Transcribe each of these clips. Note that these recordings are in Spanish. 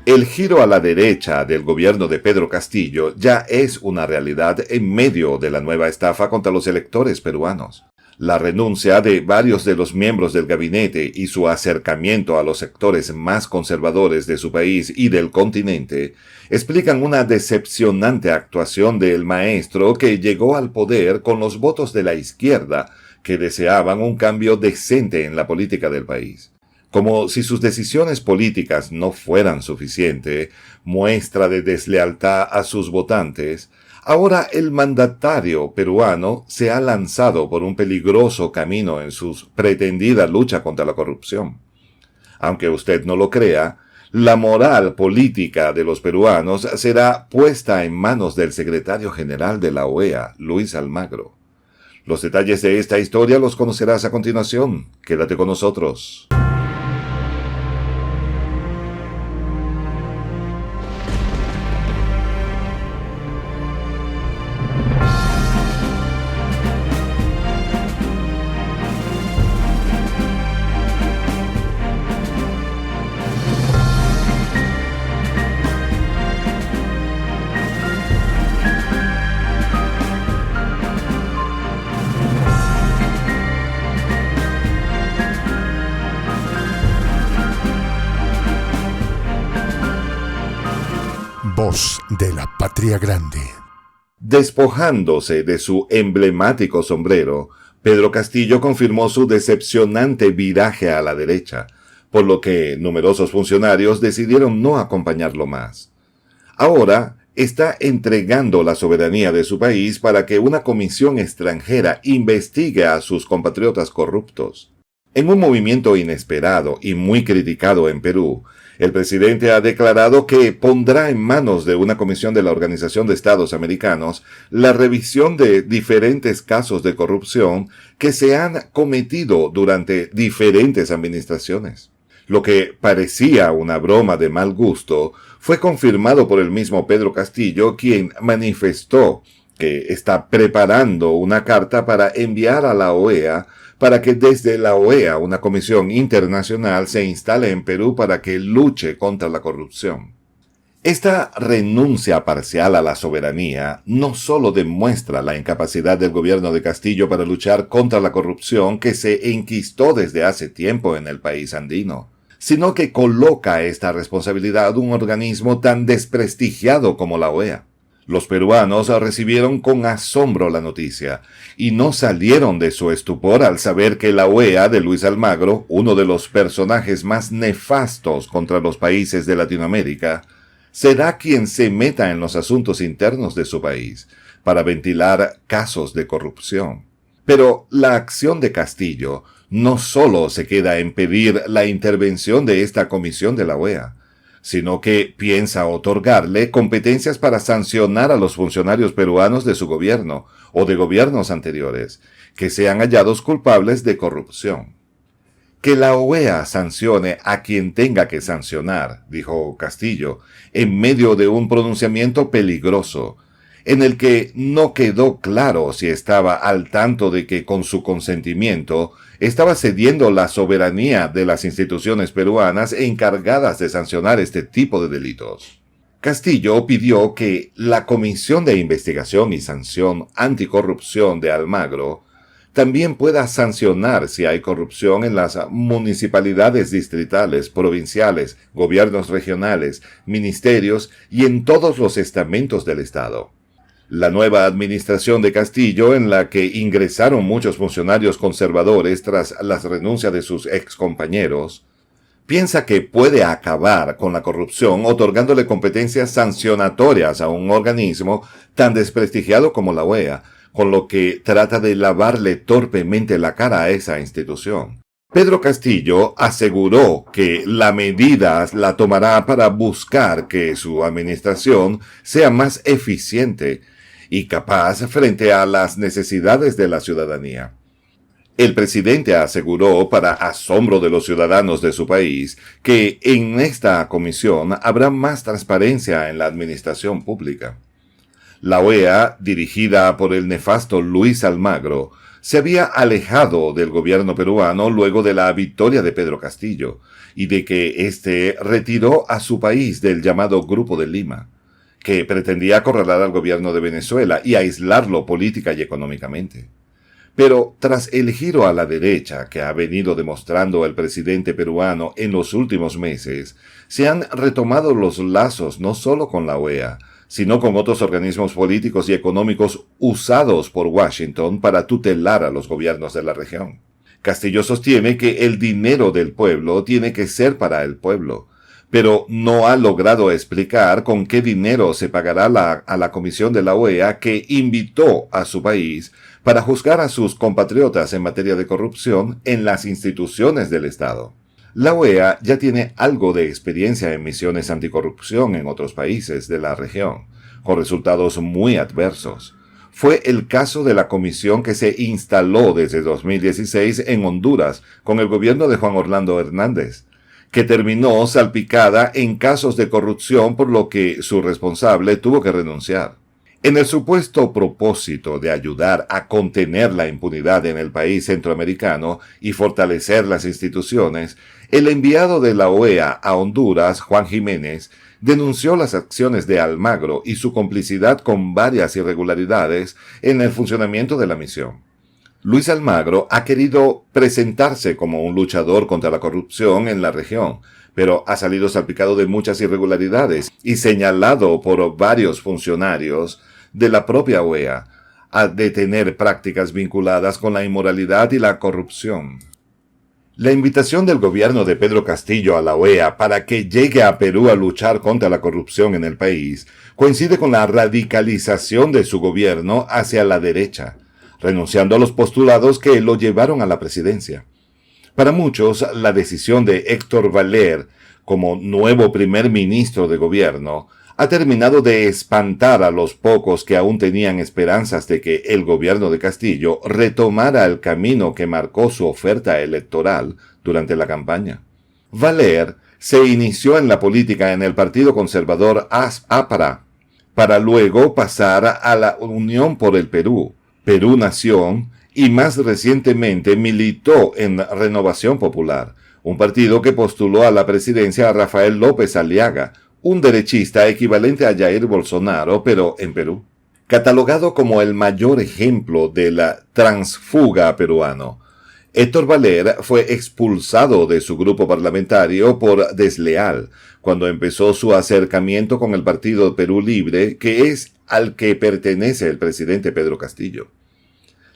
El giro a la derecha del gobierno de Pedro Castillo ya es una realidad en medio de la nueva estafa contra los electores peruanos. La renuncia de varios de los miembros del gabinete y su acercamiento a los sectores más conservadores de su país y del continente explican una decepcionante actuación del maestro que llegó al poder con los votos de la izquierda que deseaban un cambio decente en la política del país. Como si sus decisiones políticas no fueran suficiente, muestra de deslealtad a sus votantes, ahora el mandatario peruano se ha lanzado por un peligroso camino en su pretendida lucha contra la corrupción. Aunque usted no lo crea, la moral política de los peruanos será puesta en manos del secretario general de la OEA, Luis Almagro. Los detalles de esta historia los conocerás a continuación. Quédate con nosotros. Voz de la Patria Grande. Despojándose de su emblemático sombrero, Pedro Castillo confirmó su decepcionante viraje a la derecha, por lo que numerosos funcionarios decidieron no acompañarlo más. Ahora está entregando la soberanía de su país para que una comisión extranjera investigue a sus compatriotas corruptos. En un movimiento inesperado y muy criticado en Perú, el presidente ha declarado que pondrá en manos de una comisión de la Organización de Estados Americanos la revisión de diferentes casos de corrupción que se han cometido durante diferentes administraciones. Lo que parecía una broma de mal gusto fue confirmado por el mismo Pedro Castillo, quien manifestó que está preparando una carta para enviar a la OEA para que desde la OEA una comisión internacional se instale en Perú para que luche contra la corrupción. Esta renuncia parcial a la soberanía no solo demuestra la incapacidad del gobierno de Castillo para luchar contra la corrupción que se enquistó desde hace tiempo en el país andino, sino que coloca esta responsabilidad un organismo tan desprestigiado como la OEA. Los peruanos recibieron con asombro la noticia y no salieron de su estupor al saber que la OEA de Luis Almagro, uno de los personajes más nefastos contra los países de Latinoamérica, será quien se meta en los asuntos internos de su país para ventilar casos de corrupción. Pero la acción de Castillo no solo se queda en pedir la intervención de esta comisión de la OEA, sino que piensa otorgarle competencias para sancionar a los funcionarios peruanos de su gobierno o de gobiernos anteriores que sean hallados culpables de corrupción. Que la OEA sancione a quien tenga que sancionar, dijo Castillo, en medio de un pronunciamiento peligroso, en el que no quedó claro si estaba al tanto de que con su consentimiento estaba cediendo la soberanía de las instituciones peruanas encargadas de sancionar este tipo de delitos. Castillo pidió que la Comisión de Investigación y Sanción Anticorrupción de Almagro también pueda sancionar si hay corrupción en las municipalidades distritales, provinciales, gobiernos regionales, ministerios y en todos los estamentos del Estado. La nueva administración de Castillo, en la que ingresaron muchos funcionarios conservadores tras las renuncias de sus excompañeros, piensa que puede acabar con la corrupción otorgándole competencias sancionatorias a un organismo tan desprestigiado como la OEA, con lo que trata de lavarle torpemente la cara a esa institución. Pedro Castillo aseguró que la medida la tomará para buscar que su administración sea más eficiente y capaz frente a las necesidades de la ciudadanía. El presidente aseguró, para asombro de los ciudadanos de su país, que en esta comisión habrá más transparencia en la administración pública. La OEA, dirigida por el nefasto Luis Almagro, se había alejado del gobierno peruano luego de la victoria de Pedro Castillo y de que éste retiró a su país del llamado Grupo de Lima, que pretendía acorralar al gobierno de Venezuela y aislarlo política y económicamente. Pero tras el giro a la derecha que ha venido demostrando el presidente peruano en los últimos meses, se han retomado los lazos no solo con la OEA, sino con otros organismos políticos y económicos usados por Washington para tutelar a los gobiernos de la región. Castillo sostiene que el dinero del pueblo tiene que ser para el pueblo, pero no ha logrado explicar con qué dinero se pagará a la comisión de la OEA que invitó a su país para juzgar a sus compatriotas en materia de corrupción en las instituciones del Estado. La OEA ya tiene algo de experiencia en misiones anticorrupción en otros países de la región, con resultados muy adversos. Fue el caso de la comisión que se instaló desde 2016 en Honduras con el gobierno de Juan Orlando Hernández, que terminó salpicada en casos de corrupción por lo que su responsable tuvo que renunciar. En el supuesto propósito de ayudar a contener la impunidad en el país centroamericano y fortalecer las instituciones, el enviado de la OEA a Honduras, Juan Jiménez, denunció las acciones de Almagro y su complicidad con varias irregularidades en el funcionamiento de la misión. Luis Almagro ha querido presentarse como un luchador contra la corrupción en la región, pero ha salido salpicado de muchas irregularidades y señalado por varios funcionarios de la propia OEA de tener prácticas vinculadas con la inmoralidad y la corrupción. La invitación del gobierno de Pedro Castillo a la OEA para que llegue a Perú a luchar contra la corrupción en el país coincide con la radicalización de su gobierno hacia la derecha, renunciando a los postulados que lo llevaron a la presidencia. Para muchos, la decisión de Héctor Valer como nuevo primer ministro de gobierno ha terminado de espantar a los pocos que aún tenían esperanzas de que el gobierno de Castillo retomara el camino que marcó su oferta electoral durante la campaña. Valer se inició en la política en el Partido Conservador APRA, para luego pasar a la Unión por el Perú, Perú Nación, y más recientemente militó en Renovación Popular, un partido que postuló a la presidencia a Rafael López Aliaga, un derechista equivalente a Jair Bolsonaro, pero en Perú. Catalogado como el mayor ejemplo de la transfuga peruano, Héctor Valer fue expulsado de su grupo parlamentario por desleal, cuando empezó su acercamiento con el Partido Perú Libre, que es al que pertenece el presidente Pedro Castillo.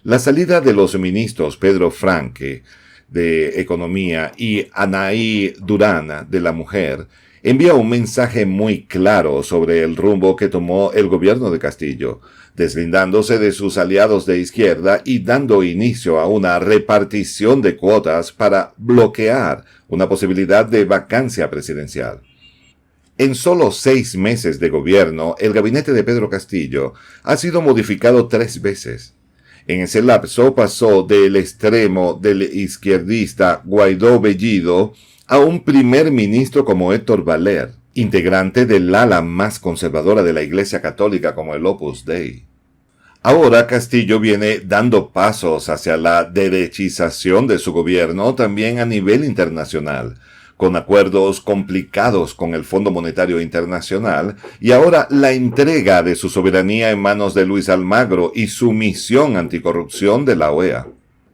La salida de los ministros Pedro Franque, de Economía, y Anaí Durán, de la Mujer, envía un mensaje muy claro sobre el rumbo que tomó el gobierno de Castillo, deslindándose de sus aliados de izquierda y dando inicio a una repartición de cuotas para bloquear una posibilidad de vacancia presidencial. En solo 6 meses de gobierno, el gabinete de Pedro Castillo ha sido modificado 3 veces. En ese lapso pasó del extremo del izquierdista Guaidó Bellido a un primer ministro como Héctor Valer, integrante del ala más conservadora de la Iglesia Católica como el Opus Dei. Ahora Castillo viene dando pasos hacia la derechización de su gobierno también a nivel internacional, con acuerdos complicados con el Fondo Monetario Internacional y ahora la entrega de su soberanía en manos de Luis Almagro y su misión anticorrupción de la OEA.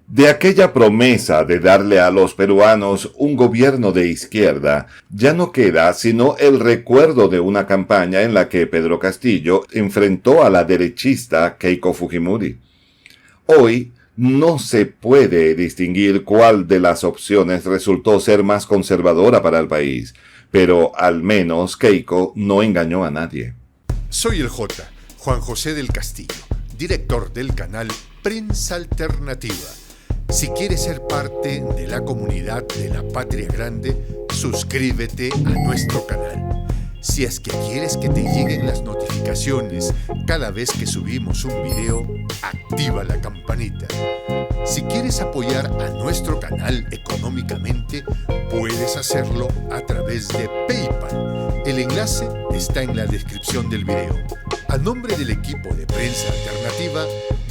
De aquella promesa de darle a los peruanos un gobierno de izquierda, ya no queda sino el recuerdo de una campaña en la que Pedro Castillo enfrentó a la derechista Keiko Fujimori. Hoy no se puede distinguir cuál de las opciones resultó ser más conservadora para el país, pero al menos Keiko no engañó a nadie. Soy el J, Juan José del Castillo, director del canal Prensa Alternativa. Si quieres ser parte de la comunidad de la Patria Grande, suscríbete a nuestro canal. Si es que quieres que te lleguen las notificaciones cada vez que subimos un video, activa la campanita. Si quieres apoyar a nuestro canal económicamente, puedes hacerlo a través de PayPal. El enlace está en la descripción del video. A nombre del equipo de Prensa Alternativa,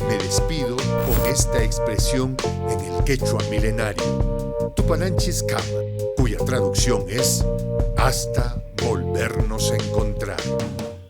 me despido con esta expresión en el quechua milenario, Tupananchis Kama, cuya traducción es hasta volvernos a encontrar.